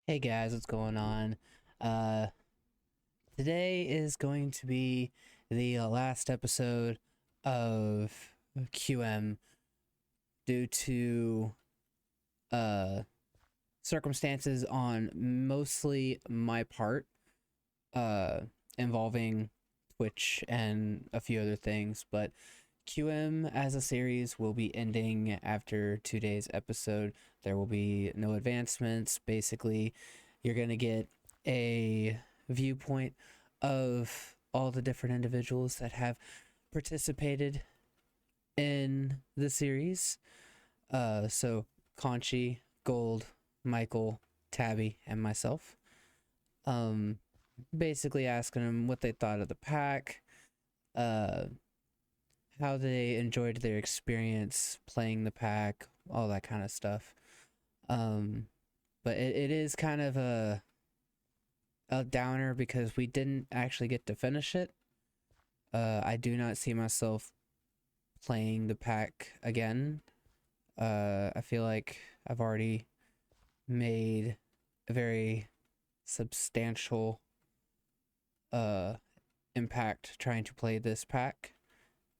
Hey guys, what's going on? Uh, Today is going to be the last episode of QM due to uh circumstances on mostly my part, uh, involving Twitch and a few other things, but QM as a series will be ending after today's episode. There will be no advancements. Basically, you're going to get a viewpoint of all the different individuals that have participated in the series. So Conchi, Gold, Michael, Tabby, and myself. Um, Basically asking them what they thought of the pack, uh, how they enjoyed their experience playing the pack, all that kind of stuff. Um, but it is kind of a downer because we didn't actually get to finish it. I do not see myself playing the pack again. I feel like I've already made a very substantial uh impact trying to play this pack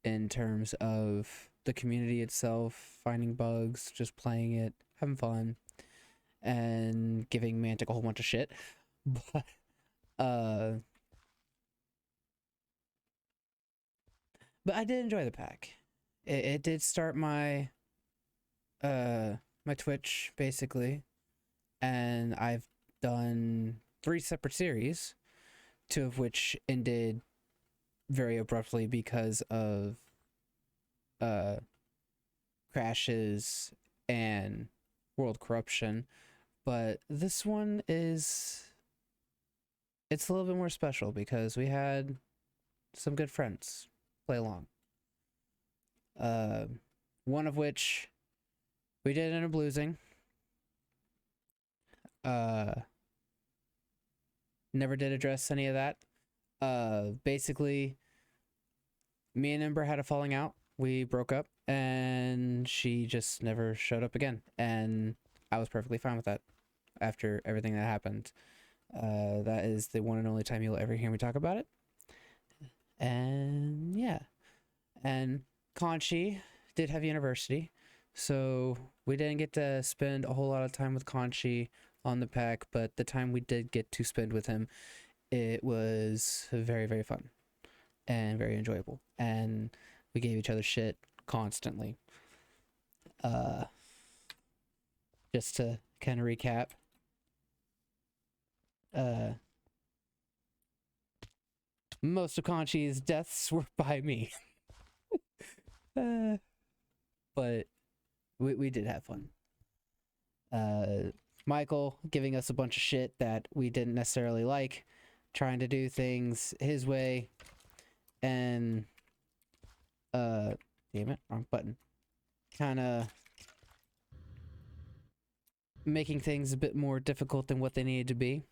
in terms of the community itself, finding bugs, just playing it, having fun, and giving Mantic a whole bunch of shit. But uh but I did enjoy the pack. It did start uh my Twitch basically, and I've done three separate series, two of which ended very abruptly because of uh crashes and world corruption. But this one is it's a little bit more special because we had some good friends play along. Uh, One of which we did end up losing. Uh, Never did address any of that. Basically, me and Ember had a falling out. We broke up, and she just never showed up again. And I was perfectly fine with that after everything that happened. That is the one and only time you'll ever hear me talk about it. And yeah, and Conchi did have university, so we didn't get to spend a whole lot of time with Conchi on the pack, but the time we did get to spend with him, it was very, very fun and very enjoyable. And we gave each other shit constantly. Uh, just to kind of recap, uh, most of Conchi's deaths were by me. uh, but we did have fun. uh, Michael giving us a bunch of shit that we didn't necessarily like, trying to do things his way, and damn it, wrong button. Kind of making things a bit more difficult than what they needed to be.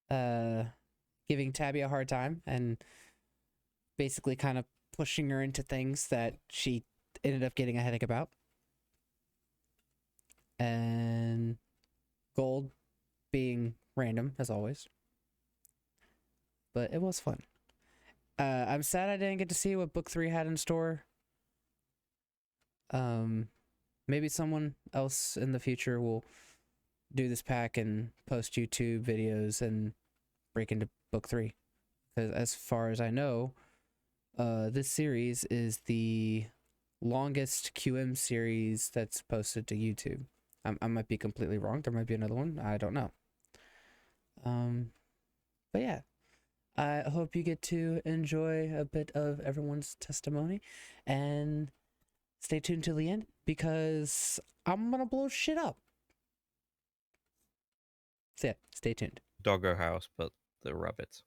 Uh, Giving Tabby a hard time and basically kind of pushing her into things that she ended up getting a headache about. And Gold being random as always, but it was fun. I'm sad I didn't get to see what book 3 had in store. Um, Maybe someone else in the future will do this pack and post YouTube videos and break into book 3. Because as far as I know, this series is the longest QM series that's posted to YouTube. I might be completely wrong. There might be another one. I don't know. Um, but yeah, I hope you get to enjoy a bit of everyone's testimony, and stay tuned till the end because I'm gonna blow shit up. So yeah, stay tuned. Doggo House, but the rabbits.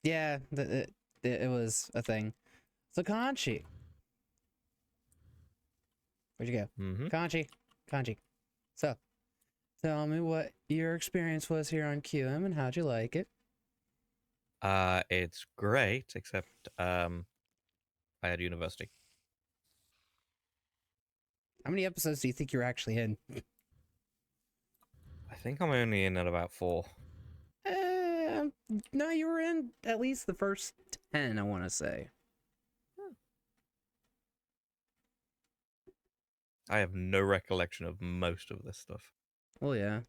Yeah, it was a thing. So Conchi, where'd you go? Mm-hmm. Conchi. So tell me what your experience was here on QM and how'd you like it? It's great, except I had university. How many episodes do you think you're actually in? I think I'm only in at about 4. No, you were in at least the first 10, I want to say. I have no recollection of most of this stuff. Well, yeah.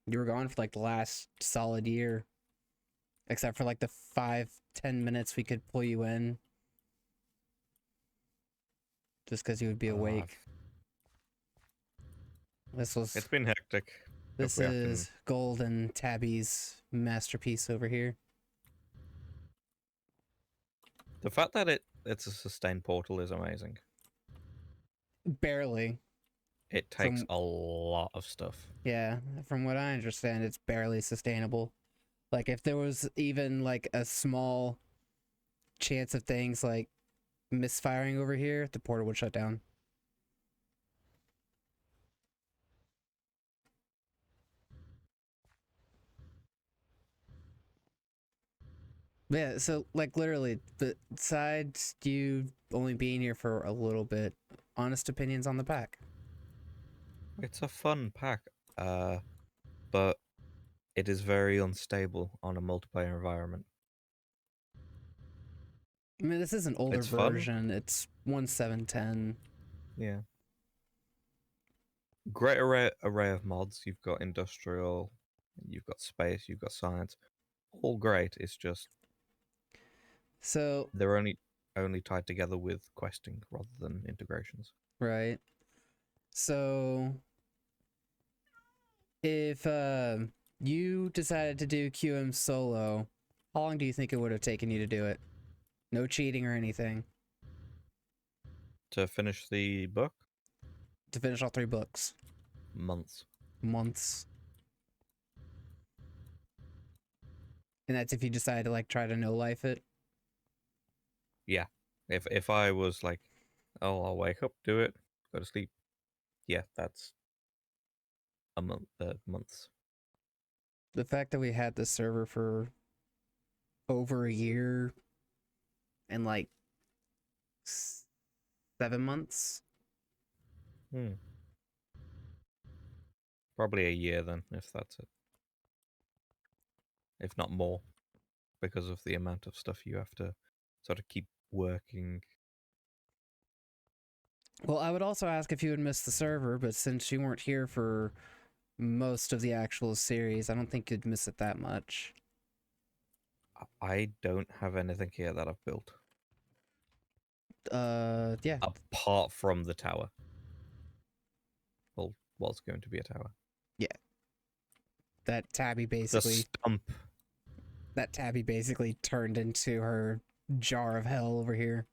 You were gone for like the last solid year. Except for like the 5-10 minutes we could pull you in. Just because you would be awake. It's been hectic. This is Gold and Tabby's masterpiece over here. The fact that it's a sustained portal is amazing. Barely. It takes a lot of stuff. Yeah, from what I understand, it's barely sustainable. Like, if there was even, like, a small chance of things, like, misfiring over here, the portal would shut down. Yeah, so, like, literally, besides you only being here for a little bit, honest opinions on the pack? It's a fun pack, but it is very unstable on a multiplayer environment. I mean, this is an older version. It's 1.7.10. Yeah. Great array of mods. You've got industrial, you've got space, you've got science. All great. It's just so they're only tied together with questing rather than integrations. Right. So if you decided to do QM solo, how long do you think it would have taken you to do it? No cheating or anything. To finish the book? To finish all 3 books. Months. Months. And that's if you decide to like try to no life it? Yeah. If I was like, oh, I'll wake up, do it, go to sleep. Yeah, that's a month. Months. The fact that we had this server for over a year and like 7 months. Probably a year then, if that's it. If not more, because of the amount of stuff you have to sort of keep working. Well, I would also ask if you would miss the server, but since you weren't here for most of the actual series, I don't think you'd miss it that much. I don't have anything here that I've built. Yeah. Apart from the tower. Well, was going to be a tower. Yeah. That Tabby basically... The stump. That Tabby basically turned into her jar of hell over here.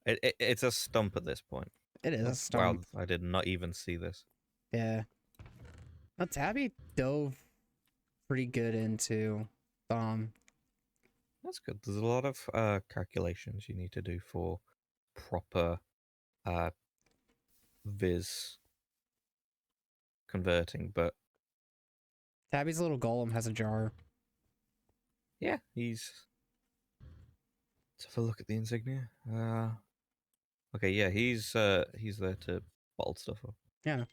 It's a stump at this point. It is a stump. Wow, I did not even see this. Yeah. Well, Tabby dove pretty good into That's good. There's a lot of calculations you need to do for proper viz converting, but Tabby's little golem has a jar. yeah, let's have a look at the insignia. Okay, yeah, he's there to bottle stuff up. Yeah.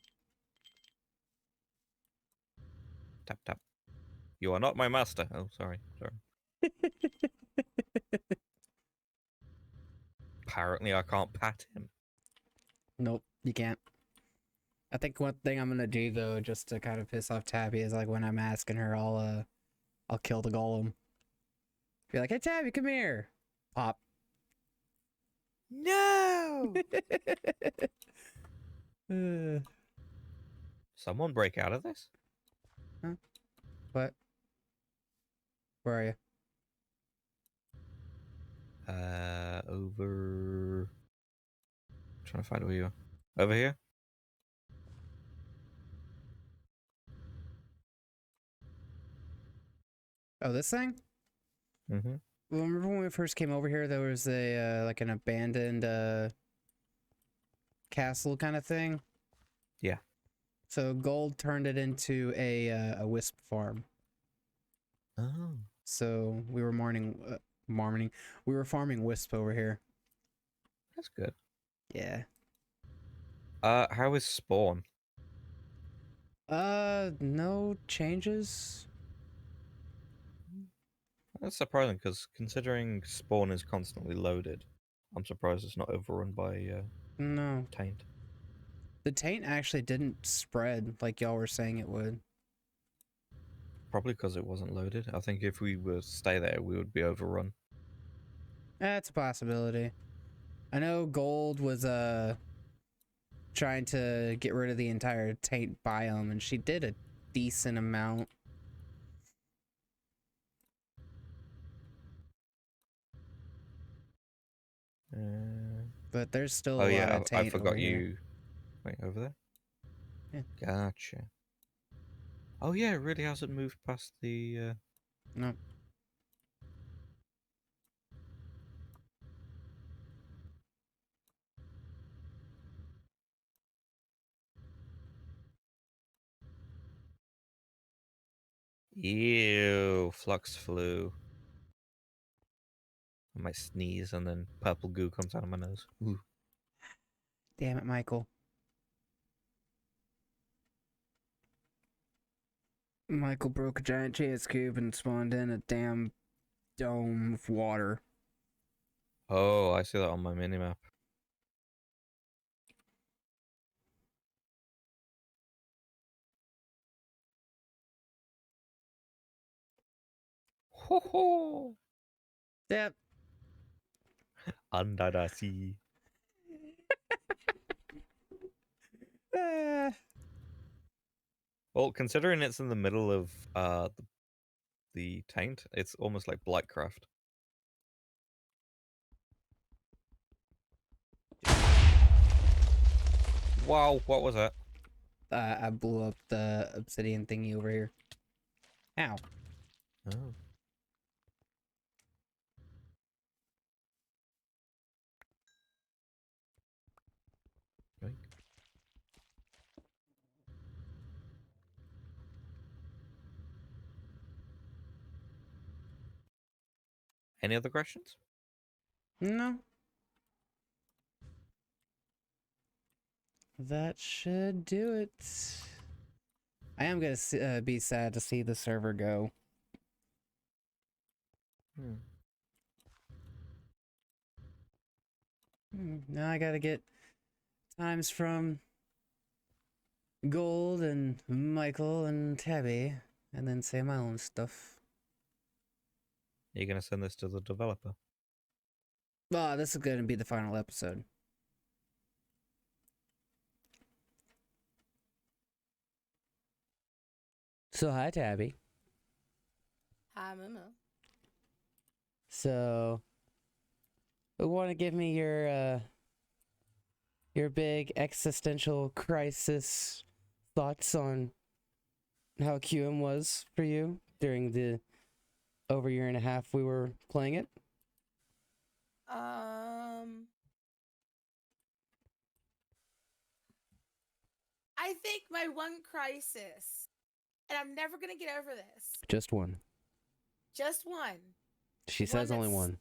Tap tap. You are not my master. Oh, sorry. Apparently, I can't pat him. Nope, you can't. I think one thing I'm gonna do though, just to kind of piss off Tabby, is like when I'm asking her, I'll kill the golem. Be like, hey Tabby, come here. Pop. No! Someone break out of this? Huh? What? Where are you? Over. I'm trying to find where you are. Over here? Oh, this thing? Mm-hmm. Well, remember when we first came over here, there was a, like an abandoned, castle kind of thing? Yeah. So Gold turned it into a wisp farm. Oh. So we were we were farming wisp over here. That's good. Yeah. How is spawn? No changes. That's surprising because considering spawn is constantly loaded, I'm surprised it's not overrun by No. taint. The taint actually didn't spread like y'all were saying it would. Probably because it wasn't loaded. I think if we were to stay there, we would be overrun. That's a possibility. I know Gold was trying to get rid of the entire taint biome, and she did a decent amount. But there's still a lot of I taint forgot over here. you. Wait, over there? Yeah. Gotcha. Oh yeah, it really hasn't moved past the... No. Ew, flux flu. I might sneeze and then purple goo comes out of my nose. Ooh. Damn it, Michael. Michael broke a giant chance cube and spawned in a damn dome of water. Oh, I see that on my minimap. Ho ho! Yep. Under the sea. Well, considering it's in the middle of the taint, it's almost like Blightcraft. Wow, what was that? I blew up the obsidian thingy over here. Ow. Oh. Right. Any other questions? No. That should do it. I am gonna be sad to see the server go. Now I gotta get times from Gold and Michael and Tabby, and then say my own stuff. Are you going to send this to the developer? Oh, this is gonna be the final episode. So hi, Tabby. Hi, Momo. So, want to give me your big existential crisis thoughts on how QM was for you during the over year and a half we were playing it? I think my one crisis, and I'm never gonna get over this. Just one. Just one. She says only one.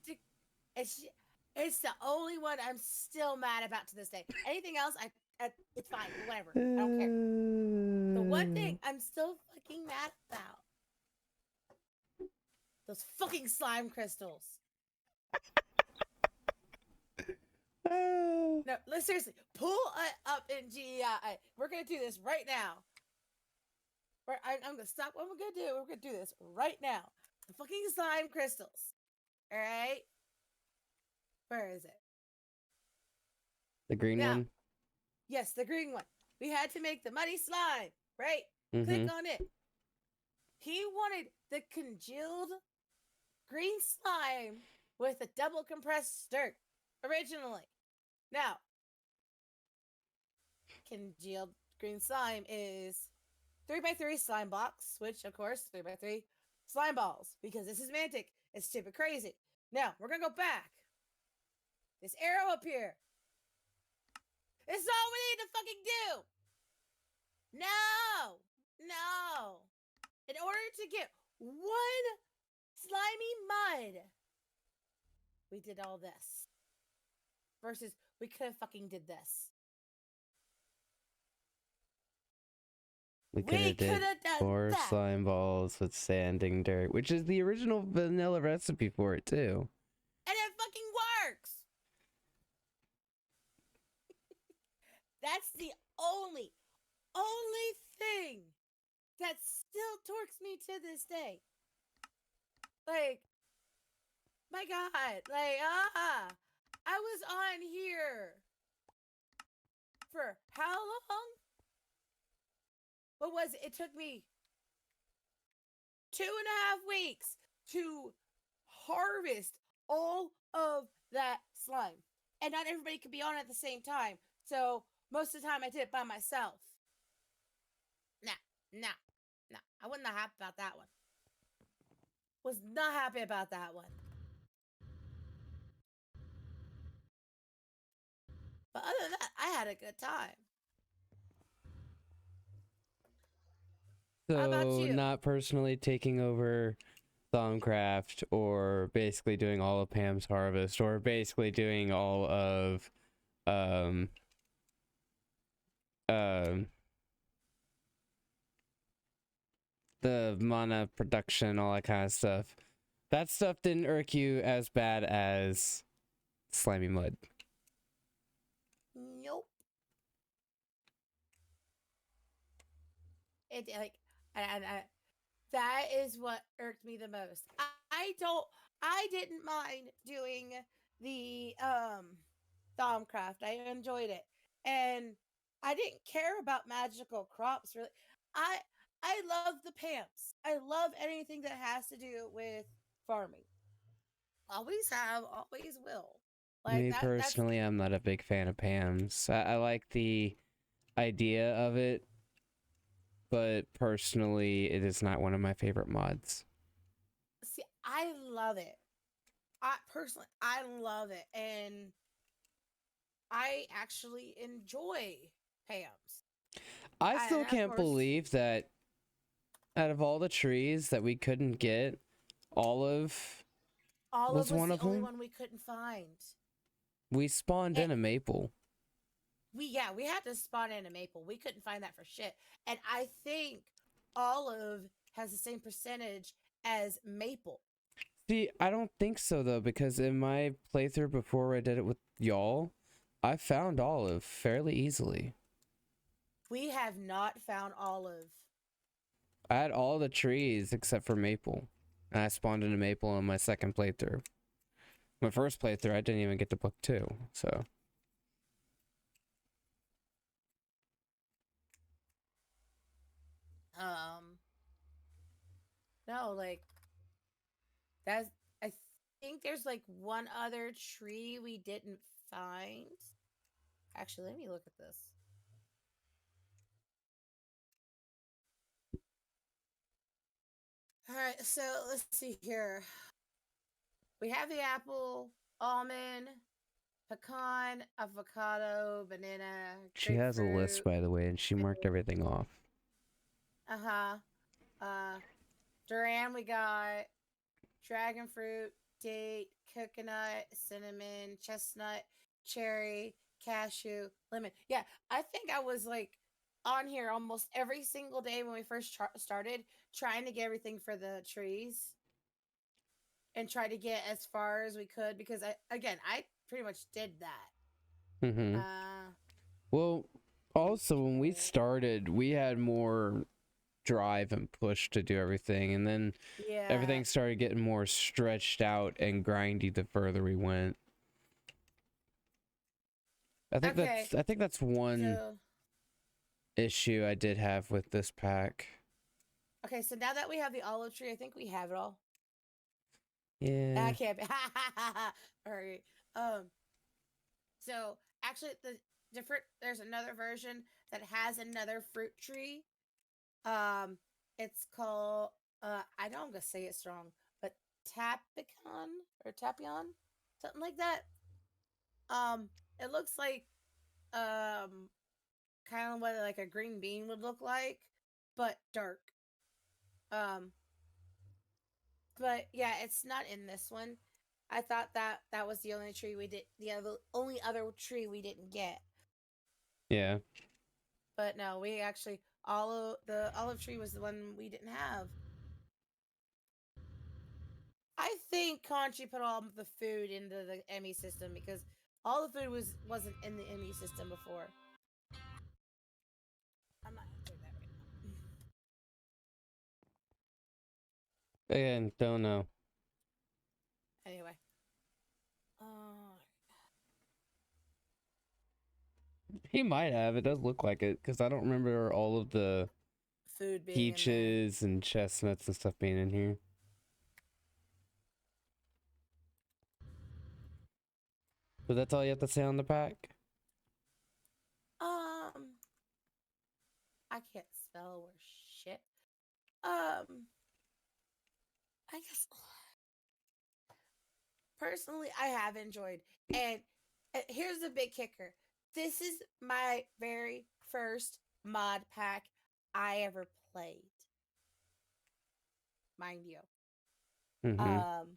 It's the only one I'm still mad about to this day. Anything else, it's fine, whatever. I don't care. The one thing I'm still fucking mad about, those fucking slime crystals. No, let's seriously pull up in GEI. We're gonna do this right now. I'm gonna stop what we're gonna do. We're gonna do this right now. The fucking slime crystals. All right. Where is it? The green one? Yes, the green one. We had to make the muddy slime, right? Click on it. He wanted the congealed green slime with a double compressed stirk originally. Now, congealed green slime is 3x3 slime box, which of course 3x3 slime balls, because this is Mantic. It's stupid crazy. Now, we're gonna go back. This arrow up here. This is all we need to fucking do. No. In order to get one slimy mud, we did all this. Versus we could have fucking did this. We could have did done 4 that. slime balls with sanding dirt, which is the original vanilla recipe for it too. And it fucking works. That's the only thing that still torques me to this day. Like, my God, like, I was on here for how long? What was it? It took me 2.5 weeks to harvest all of that slime. And not everybody could be on at the same time. So most of the time I did it by myself. Nah. I wasn't happy about that one. Was not happy about that one. But other than that, I had a good time. How about So you? not personally taking over Thaumcraft, or basically doing all of Pam's harvest, or basically doing all of um the mana production, all that kind of stuff. That stuff didn't irk you as bad as slimy mud. Nope. It like, and that is what irked me the most. I didn't mind doing the Thaumcraft. I enjoyed it, and I didn't care about magical crops really. I love the pamps. I love anything that has to do with farming. Always have, always will. Like Me that. That's personally, I'm not a big fan of Pam's. I like the idea of it, but personally, it is not one of my favorite mods. see. I love it. I personally, I love it, and I actually enjoy Pam's. I still And of can't course, believe that out of all the trees that we couldn't get, olive Olive was was one the of only them. one we couldn't find. We spawned in And a maple. we had to spawn in a maple. We couldn't find that for shit. And I think olive has the same percentage as maple. See, I don't think so though, because in my playthrough before I did it with y'all, I found olive fairly easily. We have not found olive. I had all the trees except for maple, and I spawned in a maple on my second playthrough. My first playthrough, I didn't even get to book 2, so. No, like that's. I think there's like one other tree we didn't find. Actually, let me look at this. All right, so let's see here. We have the apple, almond, pecan, avocado, banana, She has a list, grapefruit. by the way, and she marked everything off. Uh-huh. Durian we got, dragon fruit, date, coconut, cinnamon, chestnut, cherry, cashew, lemon. Yeah, I think I was like on here almost every single day when we first started trying to get everything for the trees and try to get as far as we could because I pretty much did that. Mm-hmm. Uh Well, also, when we started, we had more drive and push to do everything, and then yeah. everything started getting more stretched out and grindy the further we went. I think that's one So issue I did have with this pack. okay, so now that we have the olive tree, I think we have it all. Yeah. That can't be. All right. So actually, there's another version that has another fruit tree. It's called. I know I'm gonna say it strong, but Tapicon or Tapion, something like that. It looks like kind of what like a green bean would look like, but dark. Um, but yeah, it's not in this one. I thought that was the only tree we did, only other tree we didn't get. Yeah. But no, we actually The olive tree was the one we didn't have. I think Conchi put all the food into the ME system because all the food wasn't in the ME system before. I'm not answering that right now. Again, don't know. Anyway. He might have. It does look like it because I don't remember all of the Food being in there. peaches and chestnuts and stuff being in here. But that's all you have to say on the pack? I can't spell or shit. I guess personally I have enjoyed, and here's the big kicker. This is my very first mod pack I ever played. Mind you. Mm-hmm.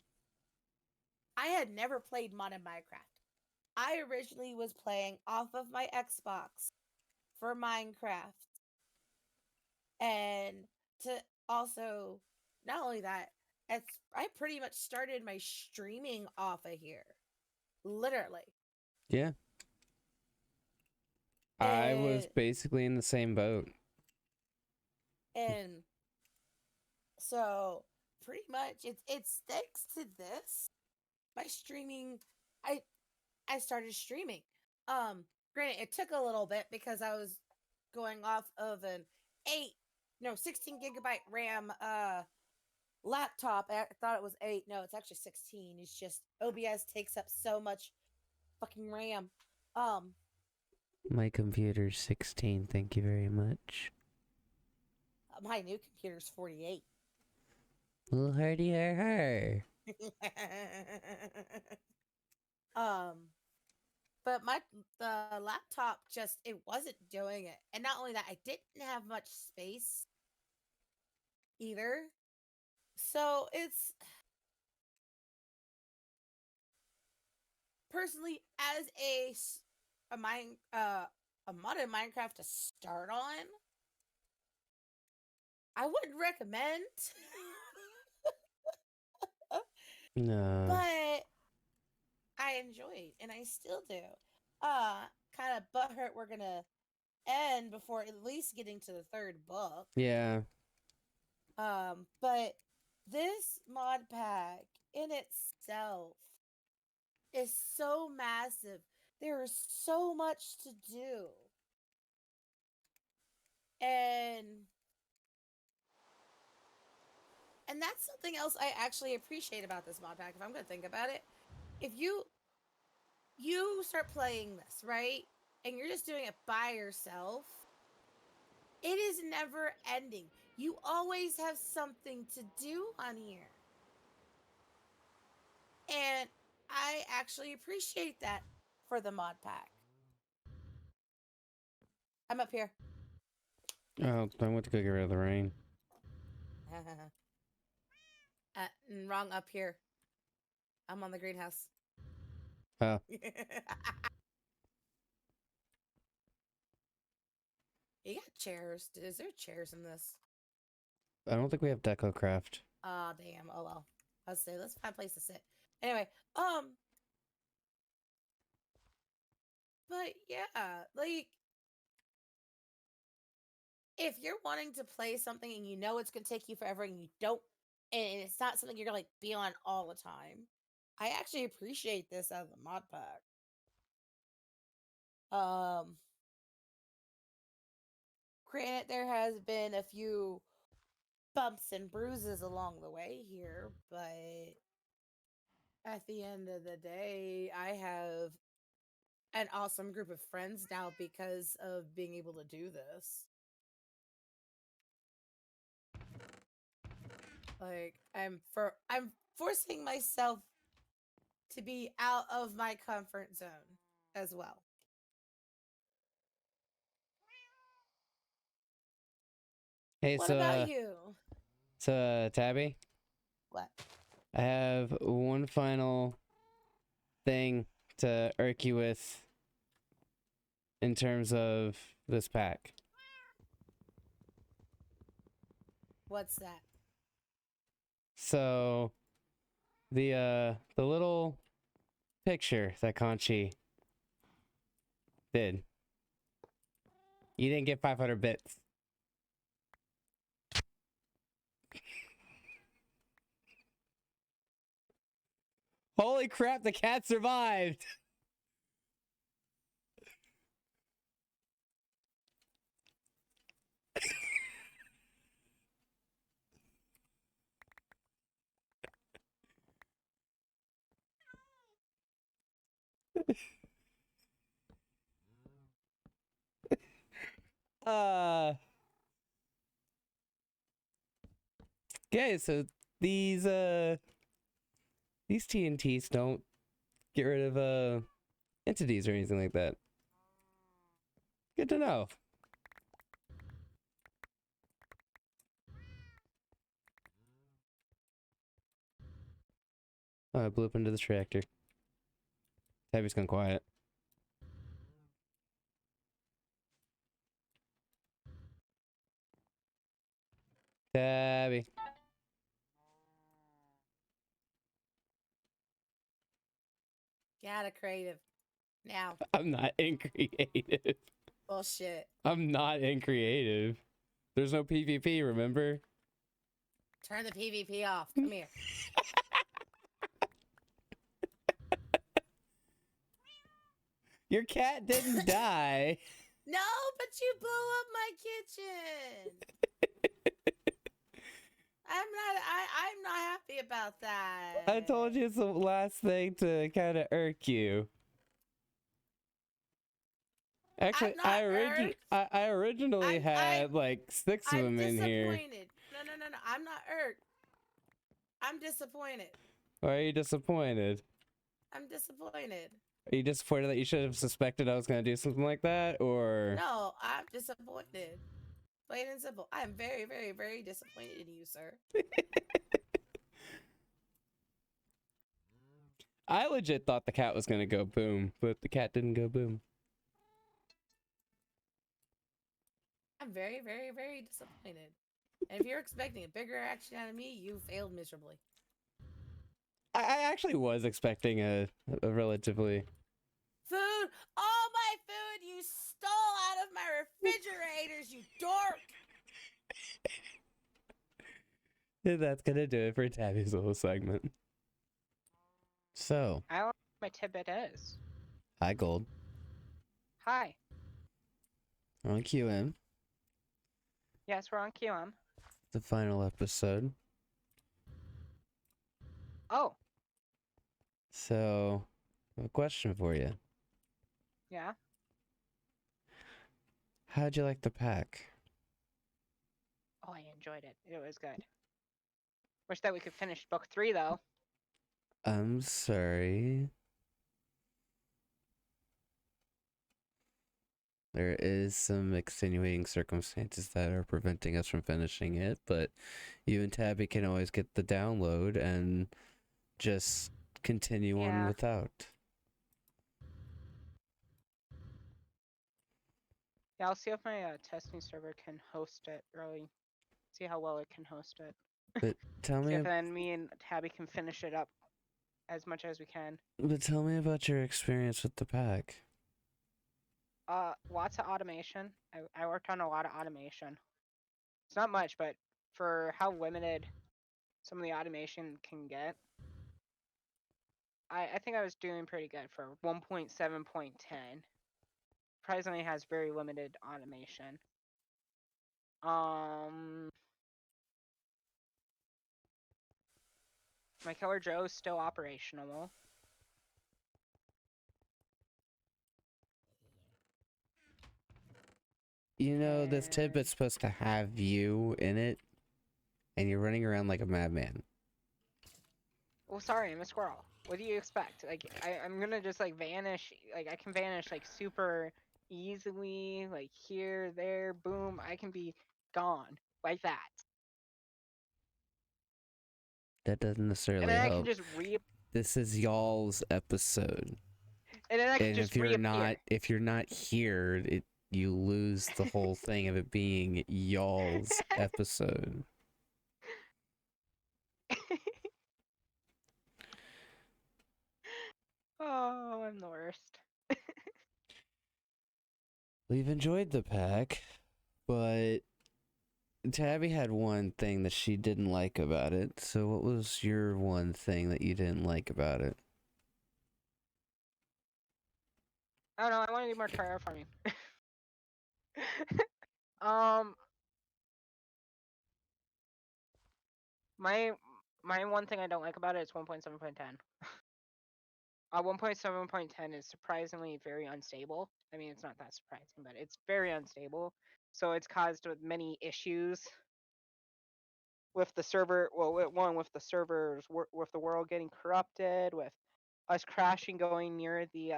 I had never played modded Minecraft. I originally was playing off of my Xbox for Minecraft. And to also, not only that, I pretty much started my streaming off of here. Literally. Yeah. I was basically in the same boat. And so pretty much it's thanks to this. My streaming I started streaming. Granted it took a little bit because I was going off of an 16 gigabyte RAM laptop. I thought it was 8. No, it's actually 16. It's just OBS takes up so much fucking RAM. My computer's 16, thank you very much. My new computer's 48. Little hardy her. But the laptop just it wasn't doing it. And not only that, I didn't have much space either. So it's personally as a modded Minecraft to start on, I wouldn't recommend. No. But I enjoyed and I still do. Kind of butthurt we're gonna end before at least getting to the 3rd book. Yeah. But this mod pack in itself is so massive. There is so much to do. And that's something else I actually appreciate about this mod pack, if I'm gonna think about it. If you start playing this, right? And you're just doing it by yourself, it is never ending. You always have something to do on here. And I actually appreciate that for the mod pack. I'm up here. Oh, I went to go get rid of the rain. Wrong up here. I'm on the greenhouse. Oh. You got chairs. Is there chairs in this? I don't think we have Deco Craft. Ah, damn. Oh well. Let's see. Let's find a place to sit. Anyway, but yeah, like if you're wanting to play something and you know it's gonna take you forever and you don't, and it's not something you're gonna like be on all the time, I actually appreciate this as a mod pack. Granted, there has been a few bumps and bruises along the way here, but at the end of the day, I have an awesome group of friends now because of being able to do this. Like I'm forcing myself to be out of my comfort zone as well. Hey, What so about you? Tabby, What? I have one final thing to irk you with in terms of this pack. What's that? So, the little picture that Conchi did. You didn't get 500 bits. Holy crap, the cat survived! Okay, so these TNTs don't get rid of entities or anything like that. Good to know. Oh, I blew up into the tractor. Tabby's gone quiet. Tabby. Get out of creative. Now. I'm not in creative. Bullshit. I'm not in creative. There's no PvP, remember? Turn the PvP off. Come here. Your cat didn't die. No, but you blew up my kitchen. I'm not happy about that. I told you it's the last thing to kind of irk you. Actually, I originally had like 6 of them in here. No. I'm not irked. I'm disappointed. Why are you disappointed? I'm disappointed. Are you disappointed that you should have suspected I was going to do something like that, or? No, I'm disappointed. Plain and simple. I am very, very, very disappointed in you, sir. I legit thought the cat was going to go boom, but the cat didn't go boom. I'm very, very, very disappointed. And if you're expecting a bigger action out of me, you failed miserably. I actually was expecting a relatively... Food! All my food you stole out of my refrigerators, you dork! And that's going to do it for Tabby's little segment. So... I don't know what my tidbit is. Hi, Gold. Hi. We're on QM. Yes, we're on QM. The final episode. Oh, So, I have a question for you. yeah. How'd you like the pack? Oh, I enjoyed it. It was good. Wish that we could finish book 3, though. I'm sorry. There is some extenuating circumstances that are preventing us from finishing it, but you and Tabby can always get the download and just continue on Yeah. without. Yeah, I'll see if my testing server can host it, really. See how well it can host it. But tell See me, if then me and Tabby can finish it up as much as we can. about your experience with the pack. Lots of automation. I worked on a lot of automation. It's not much, but for how limited some of the automation can get, I think I was doing pretty good for 1.7.10. Surprisingly has very limited automation. My Killer Joe's still operational. You know, this And- tidbit's supposed to have you in it, and you're running around like a madman. Well, sorry, I'm a squirrel. What do you expect? Like, I'm gonna just like vanish. Like, I can vanish like super easily. Like here, there, boom. I can be gone like that. That doesn't necessarily And then I help. can just This is y'all's episode. And then I can And just if you're reappear. not here, you lose the whole thing of it being y'all's episode. Oh, I'm the worst. We've enjoyed the pack, but Tabby had one thing that she didn't like about it. So what was your one thing that you didn't like about it? I don't know. I want to do more terraforming. um, my my one thing I don't like about it is 1.7.10. 1.7.10 is surprisingly very unstable. I mean, it's not that surprising, but it's very unstable. So it's caused with many issues with the server. Well, one with the servers, with the world getting corrupted, with us crashing, going near the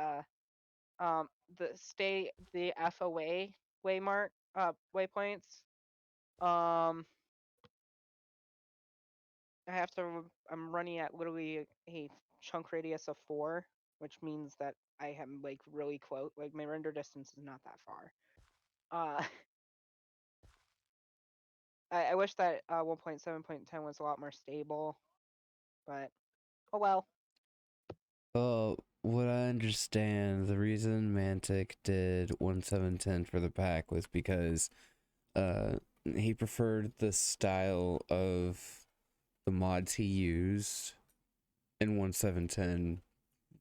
FOA waypoints. I'm running at literally a chunk radius of 4, which means that I am like really close. Like my render distance is not that far. I wish that 1.7.10 was a lot more stable, but oh well. Well, what I understand, the reason Mantic did 1710 for the pack was because he preferred the style of the mods he used in 1710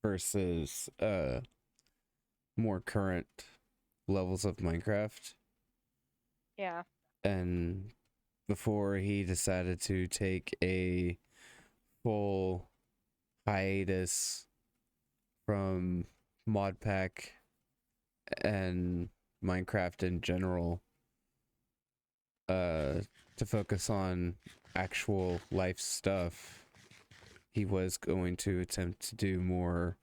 versus more current levels of Minecraft. Yeah. And before he decided to take a full hiatus from mod pack and Minecraft in general, to focus on actual life stuff, he was going to attempt to do more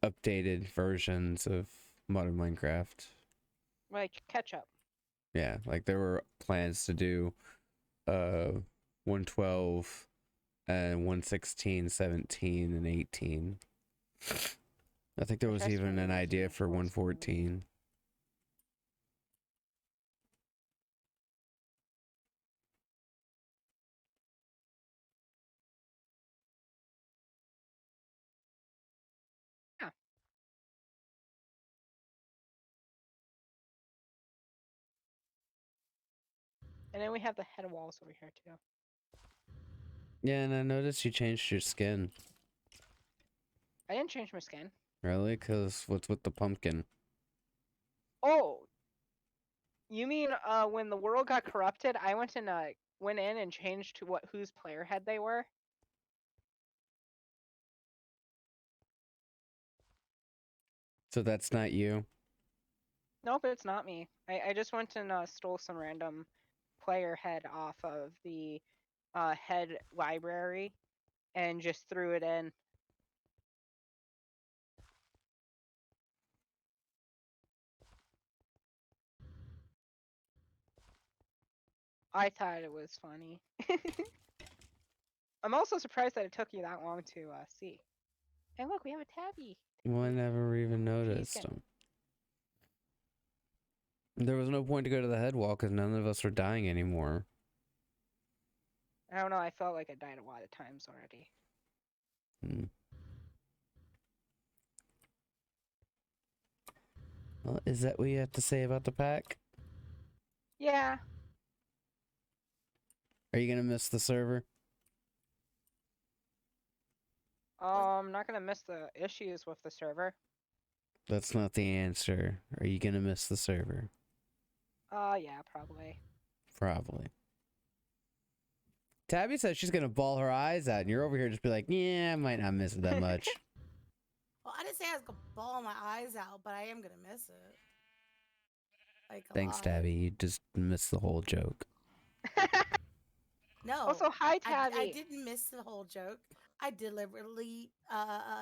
updated versions of modern Minecraft. Like ketchup. Yeah, like there were plans to do 112 and 116, 17, and 18. I think there was even an idea for 114. Yeah. And then we have the head walls over here too. Yeah, and I noticed you changed your skin. I didn't change my skin. Really? Because what's with the pumpkin? Oh, you mean when the world got corrupted, I went in and changed to whose player head they were. So that's not you? Nope, it's not me. I just went and stole some random player head off of the head library and just threw it in. I thought it was funny. I'm also surprised that it took you that long to see. And look, we have a tabby. Well, I never even noticed skin. them. There was no point to go to the head wall because none of us were dying anymore. I don't know, I felt like I died a lot of times already. Well, is that what you have to say about the pack? Yeah. Are you gonna miss the server? I'm not gonna miss the issues with the server. That's not the answer. Are you gonna miss the server? Yeah, probably. Probably. Tabby says she's gonna bawl her eyes out, and you're over here just be like, yeah, I might not miss it that much. Well, I didn't say I was gonna bawl my eyes out, but I am gonna miss it. Like a Thanks, lot. Tabby. You just missed the whole joke. No. Also, hi, Tabby. I didn't miss the whole joke. I deliberately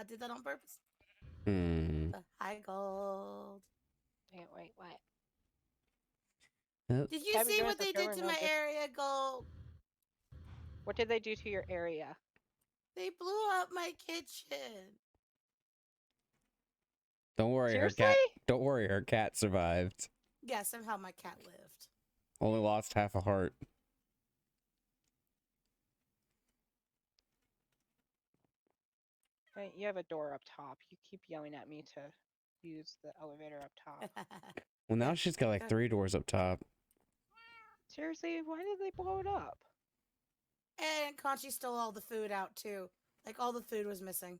did that on purpose. Hi, Gold. Wait, what? Oh. Did you Tabby, see join what the they server did to now, my just- area, Gold? What did they do to your area? They blew up my kitchen. Don't worry, Seriously? Don't worry, her cat survived. Yeah, somehow my cat lived. Only lost half a heart. Hey, you have a door up top. You keep yelling at me to use the elevator up top. Well, now she's got like 3 doors up top. Seriously, why did they blow it up? And Conchi stole all the food out too. Like all the food was missing.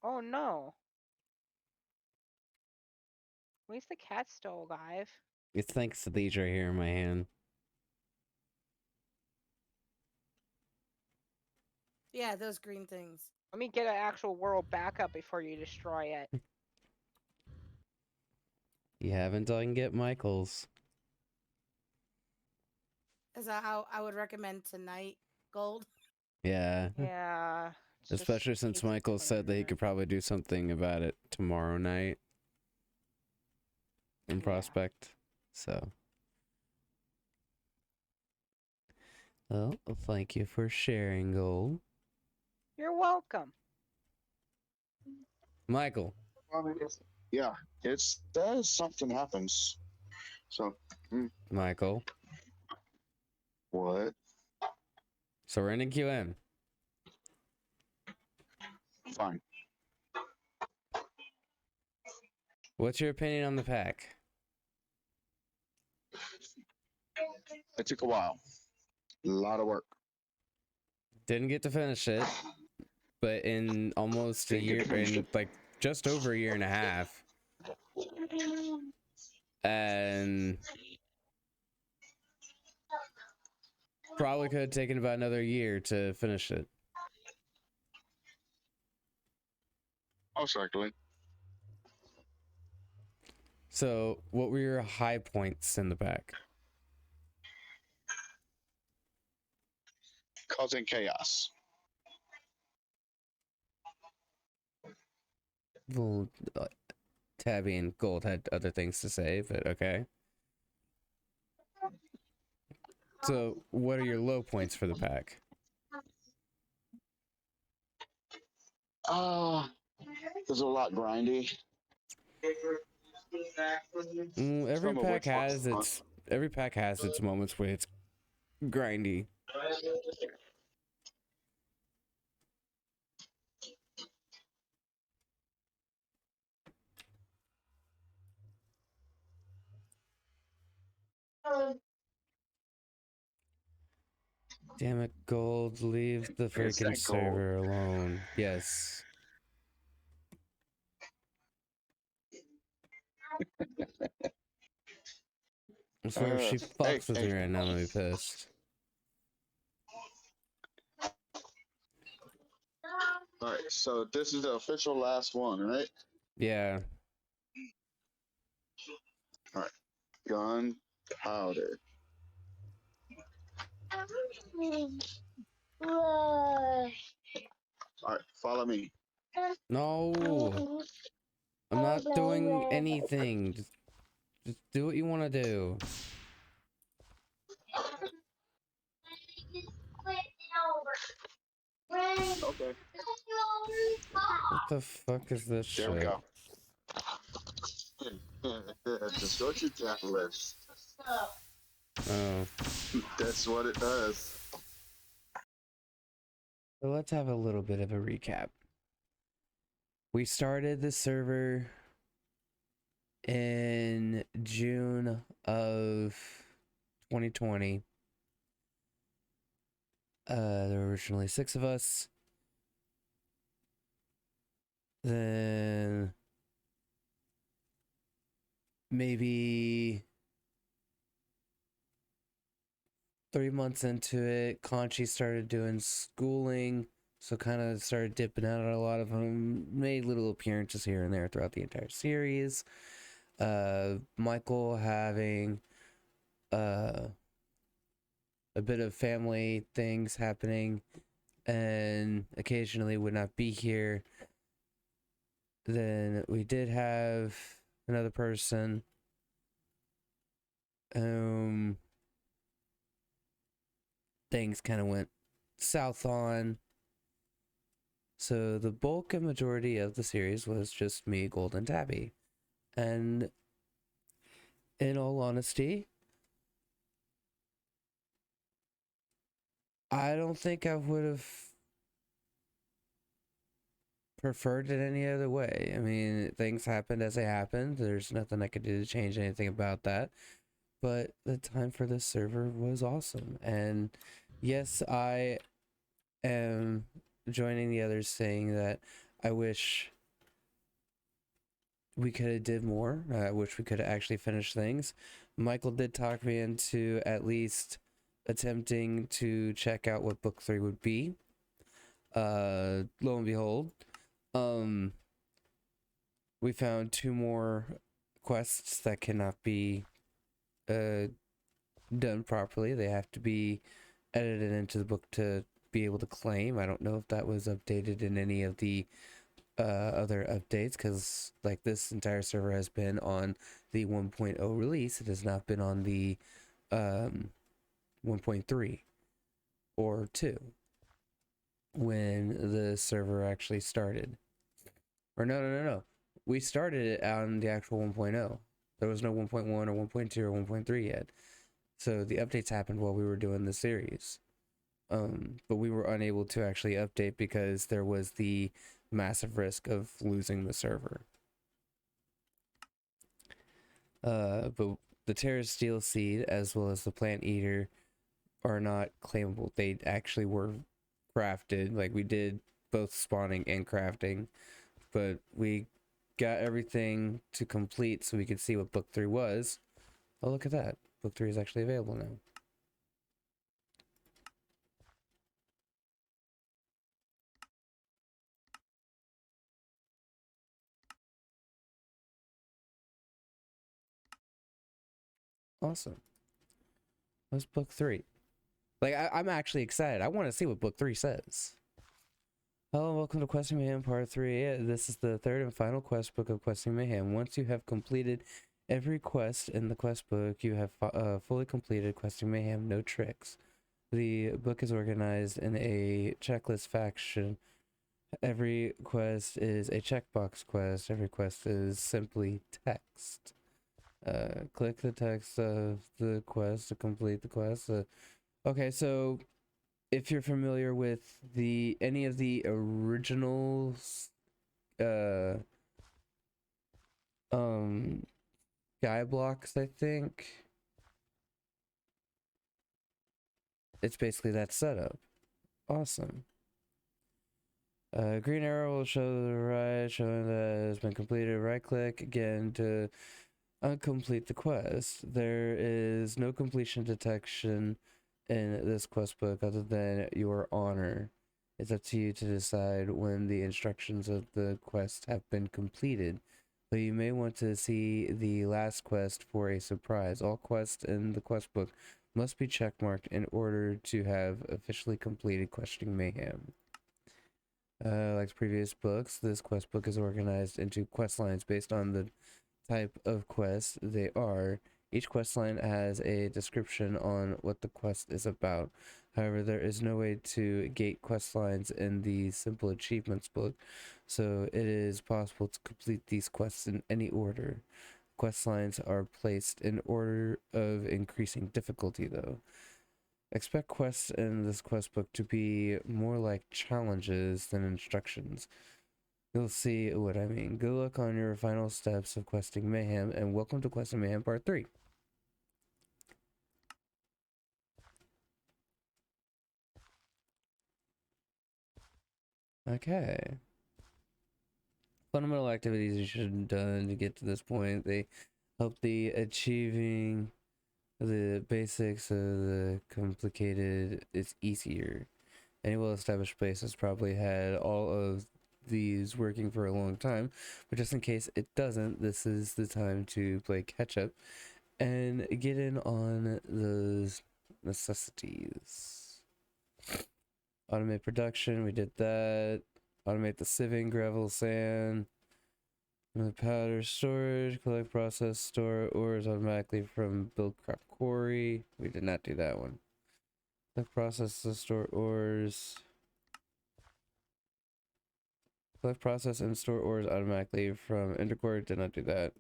Oh no. At least the cat's still alive. It's thanks to these right here in my hand. Yeah, those green things. Let me get an actual world backup before you destroy it. You haven't done get Michael's. Is that how I would recommend tonight, Gold? Yeah. Yeah. it's just Especially since takes Michael said that he forever. could probably do something about it tomorrow night in Yeah. Prospect. So. Well, thank you for sharing, Gold. You're welcome. Michael. Yeah, it says something happens. So, Michael. what? So we're in QM. Fine. What's your opinion on the pack? It took a while. A lot of work. Didn't get to finish it, but in almost a Didn't get year, to finish in it. like just over a year and a half, and probably could have taken about another year to finish it. Most likely. So, what were your high points in the pack? Causing chaos. Well, Tabby and Gold had other things to say, but okay. So, what are your low points for the pack? It was a lot grindy. Every Some of pack which was has its moments where it's grindy. Damn it, Gold, leave the It's freaking that Gold. server alone. Yes. I swear if she Hey, fucks with hey. me right now, I'm gonna be pissed. All right, so this is the official last one, right? Yeah. Gunpowder. All right, follow me. No. I'm not doing anything. Just do what you want to do. Okay. What the fuck is this There we shit? go. Distortion catalyst. Oh. That's what it does. So let's have a little bit of a recap. We started the server in June of 2020. There were originally 6 of us. Then maybe 3 months into it, Conchi started doing schooling, so kind of started dipping out. A lot of them made little appearances here and there throughout the entire series. Michael having a bit of family things happening and occasionally would not be here. Then we did have another person things kind of went south on. So the bulk and majority of the series was just me, Gold, and Tabby. And in all honesty, I don't think I would have preferred it any other way. I mean, things happened as they happened. There's nothing I could do to change anything about that. But the time for this server was awesome. And yes, I am joining the others saying that I wish we could have did more. I wish we could have actually finished things. Michael did talk me into at least attempting to check out what book 3 would be. Lo and behold, we found 2 more quests that cannot be done properly. They have to be edited into the book to be able to claim. I don't know if that was updated in any of the other updates, because like this entire server has been on the 1.0 release. It has not been on the 1.3 or 2 when the server actually started. Or no. We started it on the actual 1.0. There was no 1.1 or 1.2 or 1.3 yet. So the updates happened while we were doing the series. But we were unable to actually update because there was the massive risk of losing the server. But the Terra Steel Seed as well as the Plant Eater are not claimable. They actually were crafted. Like, we did both spawning and crafting, but we got everything to complete so we could see what book 3 was. Oh, look at that. Book 3 is actually available now. Awesome. What's book 3? Like, I'm actually excited. I want to see what book 3 says. Hello and welcome to Questing Mayhem Part 3. Yeah, this is the third and final quest book of Questing Mayhem. Once you have completed every quest in the quest book, you have fully completed Questing Mayhem, no tricks. The book is organized in a checklist faction. Every quest is a checkbox quest. Every quest is simply text. Click the text of the quest to complete the quest. Okay, so if you're familiar with any of the original guy blocks, I think it's basically that setup. Awesome. Green arrow will show to the right, showing that it has been completed. Right click again to complete the quest. There is no completion detection in this quest book other than your honor. It's up to you to decide when the instructions of the quest have been completed, but you may want to see the last quest for a surprise. All quests in the quest book must be checkmarked in order to have officially completed Questing Mayhem. Like previous books, this quest book is organized into quest lines based on the type of quest they are. Each quest line has a description on what the quest is about. However, there is no way to gate quest lines in the simple achievements book, so it is possible to complete these quests in any order. Quest lines are placed in order of increasing difficulty, though. Expect quests in this quest book to be more like challenges than instructions. You'll see what I mean. Good luck on your final steps of Questing Mayhem, and welcome to Questing Mayhem Part 3. Okay. Fundamental activities you should have done to get to this point. They help the achieving the basics of the complicated is easier. Any well-established place has probably had all of these working for a long time, but just in case it doesn't, this is the time to play catch up and get in on those necessities. Automate production, we did that. Automate the sieving, gravel, sand, and the powder storage, collect, process, store ores automatically from build crop quarry. We did not do that one. Collect, process, the store ores. Collect, process, and store ores automatically from Intercore. Did not do that.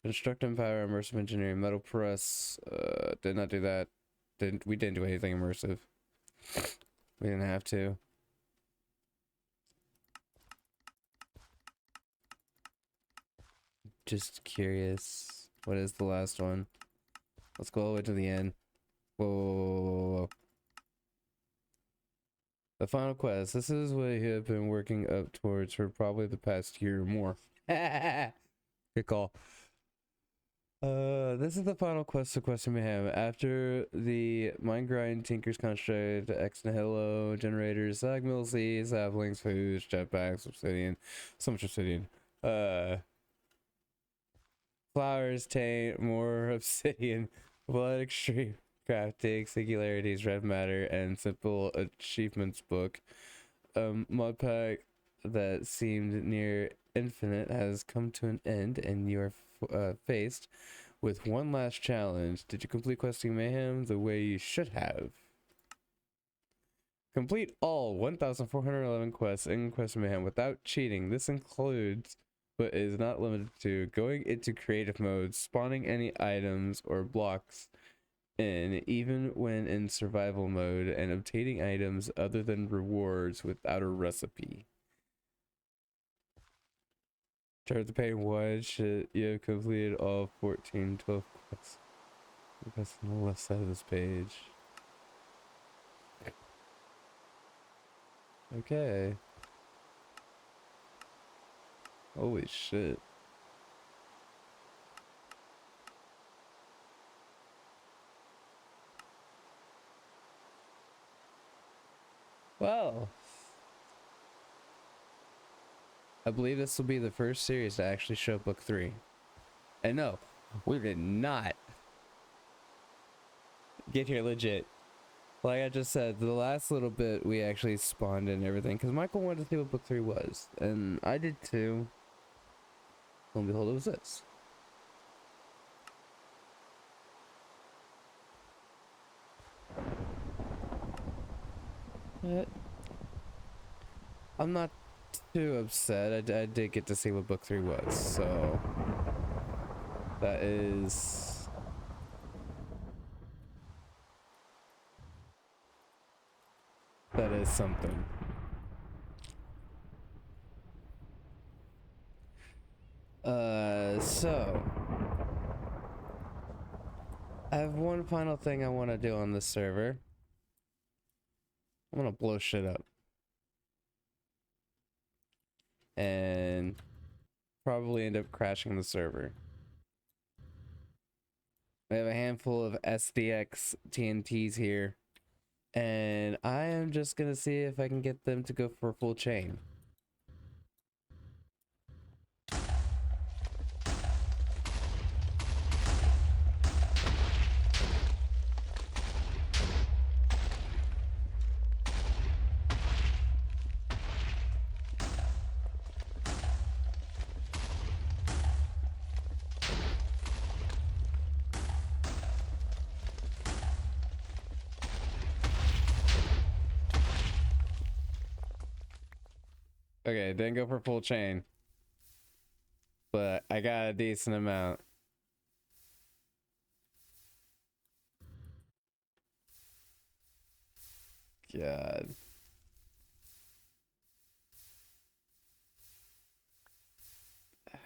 Construct and power immersive engineering. Metal press. Did not do that. We didn't do anything immersive. We didn't have to. just curious. What is the last one? Let's go all the way to the end. Whoa, whoa, whoa, whoa, whoa. The final quest. This is what you have been working up towards for probably the past year or more. Good call. This is the final quest of Quest of Mayhem. After the mine grind, Tinker's Construct, Ex Nihilo, generators, Sag Mill Seeds, Saplings, Foods, Jetpacks, Obsidian, so much Obsidian. Flowers, Taint, more Obsidian, Blood Extreme, Crafting, Singularities, Red Matter, and Simple Achievements book. Mod pack that seemed near infinite has come to an end, and you are faced with one last challenge. Did you complete Questing Mayhem the way you should have? Complete all 1,411 quests in Quest Mayhem without cheating. This includes, but is not limited to, going into creative mode, spawning any items or blocks in, even when in survival mode, and obtaining items other than rewards without a recipe. Start the page 1. Shit, you have completed all 12 quests. That's on the left side of this page. Okay. Holy shit. Well, I believe this will be the first series to actually show book 3. And no, we did not get here legit. Like I just said, the last little bit we actually spawned in everything because Michael wanted to see what book 3 was, and I did too. Lo and behold, it was this. But I'm not too upset. I did get to see what book 3 was, so that is something. So I have one final thing I want to do on this server. I'm gonna blow shit up and probably end up crashing the server. We have a handful of SDX TNTs here, and I am just gonna see if I can get them to go for a full chain. Okay, didn't go for full chain, but I got a decent amount. God.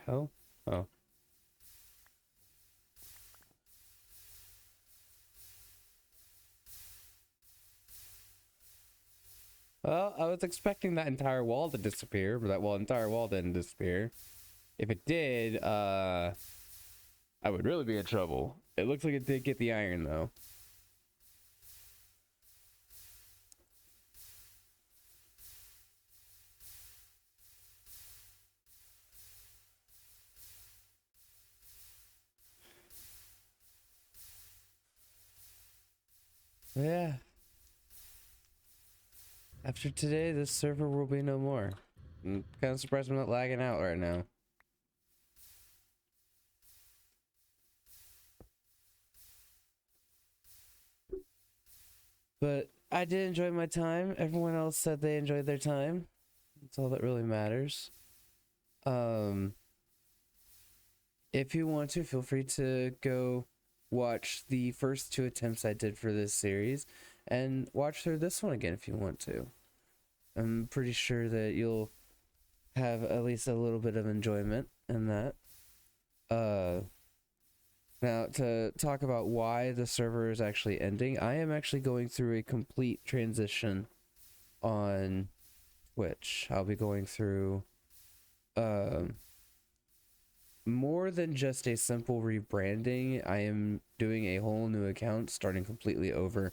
Hell? Oh. Well, I was expecting that entire wall to disappear, but that entire wall didn't disappear. If it did, I would really be in trouble. It looks like it did get the iron, though. Yeah. After today, this server will be no more. I'm kind of surprised I'm not lagging out right now. But I did enjoy my time. Everyone else said they enjoyed their time. That's all that really matters. If you want to, feel free to go watch the first 2 attempts I did for this series and watch through this one again if you want to. I'm pretty sure that you'll have at least a little bit of enjoyment in that. Now, to talk about why the server is actually ending, I am actually going through a complete transition on Twitch. I'll be going through more than just a simple rebranding. I am doing a whole new account, starting completely over,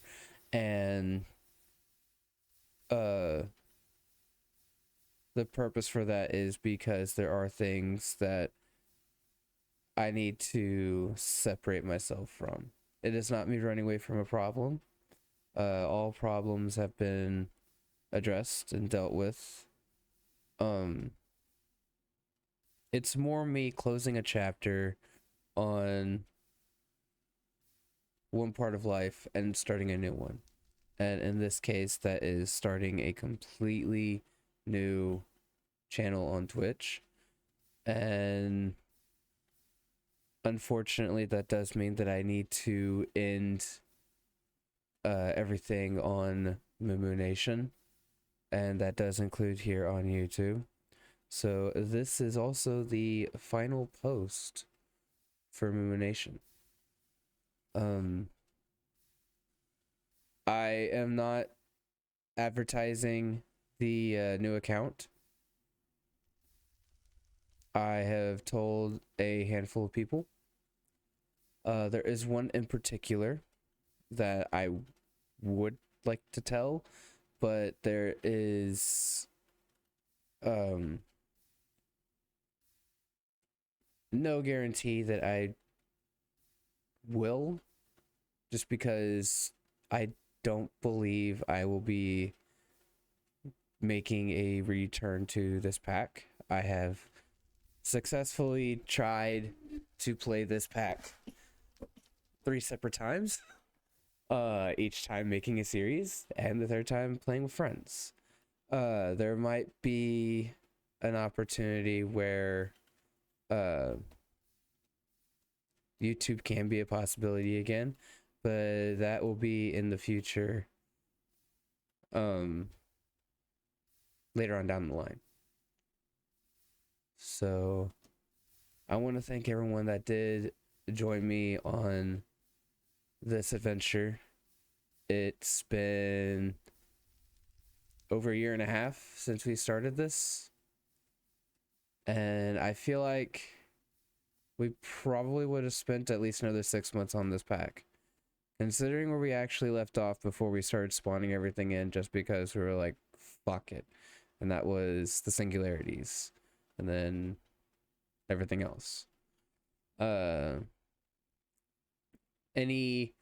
and the purpose for that is because there are things that I need to separate myself from. It is not me running away from a problem. All problems have been addressed and dealt with. It's more me closing a chapter on one part of life and starting a new one. And in this case, that is starting a completely new channel on Twitch. And unfortunately, that does mean that I need to end everything on Moo Nation. And that does include here on YouTube. So this is also the final post for Moo Nation. I am not advertising the new account. I have told a handful of people. There is one in particular that I would like to tell, but there is no guarantee that I will, just because I don't believe I will be making a return to this pack. I have successfully tried to play this pack 3 separate times, each time making a series, and the third time playing with friends. There might be an opportunity where YouTube can be a possibility again, but that will be in the future, later on down the line. So I want to thank everyone that did join me on this adventure. It's been over a year and a half since we started this, and I feel like we probably would have spent at least another 6 months on this pack, considering where we actually left off before we started spawning everything in, just because we were like, fuck it. And that was the singularities, and then everything else. Any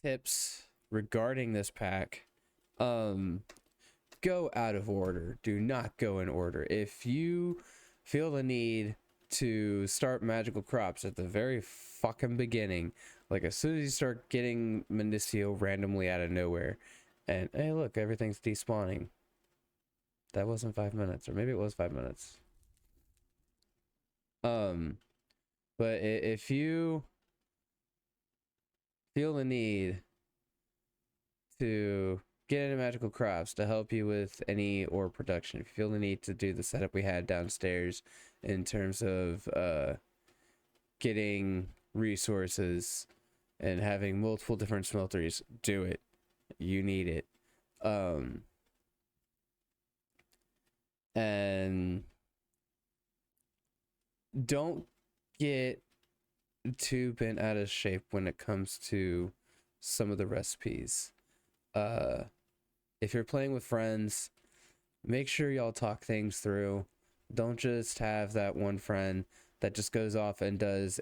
tips regarding this pack? Go out of order. Do not go in order. If you feel the need to start magical crops at the very fucking beginning, like as soon as you start getting Minicio randomly out of nowhere, and hey look, everything's despawning. That wasn't 5 minutes, or maybe it was 5 minutes. But if you feel the need to get into magical crops to help you with any ore production, if you feel the need to do the setup we had downstairs in terms of getting resources and having multiple different smelteries, do it. You need it. And don't get too bent out of shape when it comes to some of the recipes. If you're playing with friends, make sure y'all talk things through. Don't just have that one friend that just goes off and does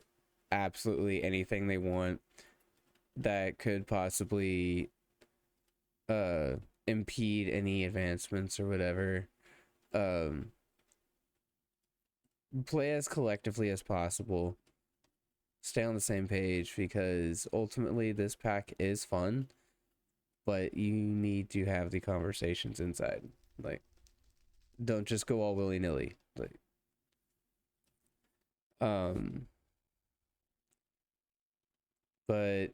absolutely anything they want that could possibly impede any advancements or whatever. Play as collectively as possible. Stay on the same page, because ultimately this pack is fun, but you need to have the conversations inside. Like, don't just go all willy-nilly. Like, but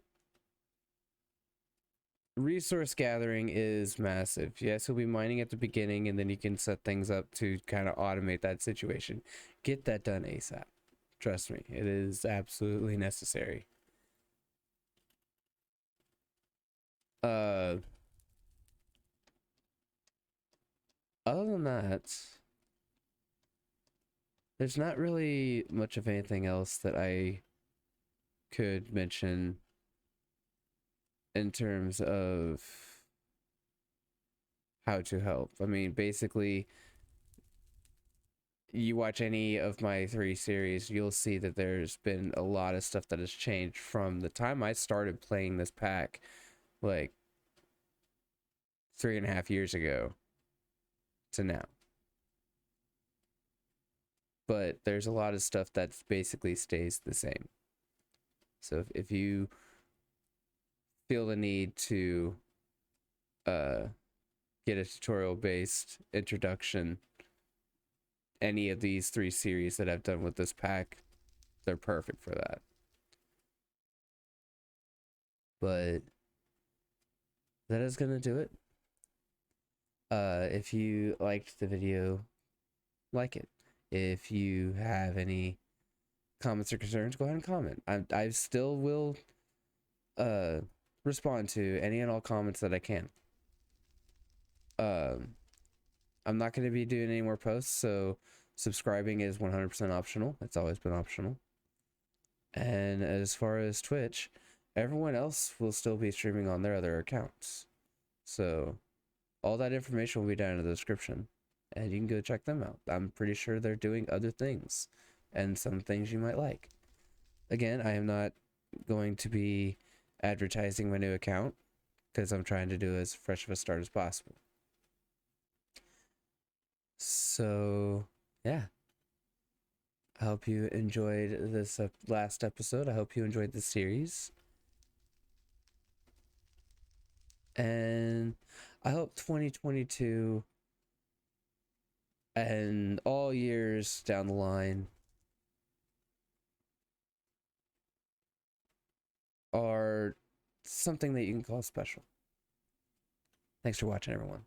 resource gathering is massive. Yes, you'll be mining at the beginning, and then you can set things up to kind of automate that situation. Get that done ASAP. Trust me, it is absolutely necessary. Other than that, there's not really much of anything else that I could mention in terms of how to help. I mean, basically, you watch any of my 3 series, you'll see that there's been a lot of stuff that has changed from the time I started playing this pack, like 3.5 years ago to now. But there's a lot of stuff that basically stays the same. So if you feel the need to get a tutorial based introduction, any of these 3 series that I've done with this pack, they're perfect for that. But that is gonna do it. If you liked the video, like it. If you have any comments or concerns, go ahead and comment. I still will respond to any and all comments that I can. I'm not going to be doing any more posts, so subscribing is 100% optional. It's always been optional. And as far as Twitch, everyone else will still be streaming on their other accounts. So all that information will be down in the description, and you can go check them out. I'm pretty sure they're doing other things, and some things you might like. Again, I am not going to be advertising my new account, because I'm trying to do as fresh of a start as possible. So, yeah. I hope you enjoyed this last episode. I hope you enjoyed the series. And I hope 2022 and all years down the line are something that you can call special. Thanks for watching, everyone.